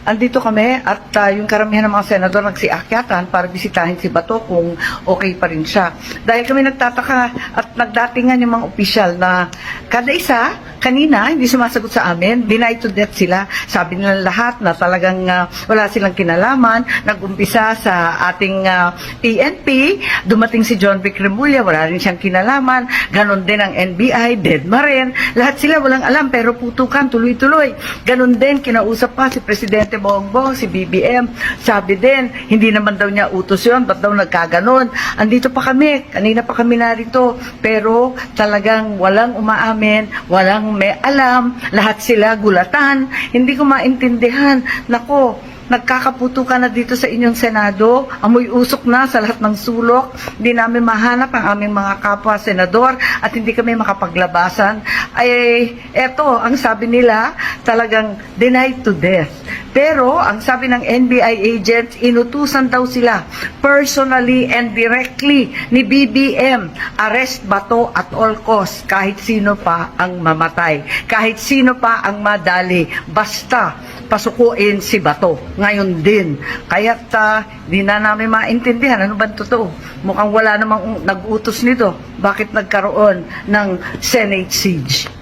andito kami at yung karamihan ng mga senador nagsiakyatan para bisitahin si Bato kung okay pa rin siya. Dahil kami nagtataka at nagdatingan yung mga opisyal na kada isa, kanina, hindi sumasagot sa amin, denied to death sila. Sabi nila lahat na talagang wala silang kinalaman. Nag-umpisa sa ating PNP, dumating si John Vic Remulla, wala rin siyang kinalaman. Ganon din ang NBI, Dedma rin. Lahat sila walang alam pero putukan tuloy-tuloy. Ganon din, kinausap pa si Presidente Bongbong, si BBM. Sabi din, hindi naman daw niya utos yun, ba't daw nagkaganon? Andito pa kami, kanina pa kami narito, pero talagang walang umaamin, walang may alam, lahat sila gulatan. Hindi ko maintindihan. Nako, nagkakaputukan na dito sa inyong Senado, amoy usok na sa lahat ng sulok, hindi namin mahanap ang aming mga kapwa senador at hindi kami makapaglabasan. Ay, eto, ang sabi nila, talagang denied to death. Pero, ang sabi ng NBI agents, inutusan daw sila personally and directly ni BBM, arrest Bato at all costs, kahit sino pa ang mamatay, kahit sino pa ang madali, basta pasukuin si Bato. Ngayon din. Kaya't di na namin maintindihan ano ba totoo. Mukhang wala namang nag-utos nito. Bakit nagkaroon ng Senate siege?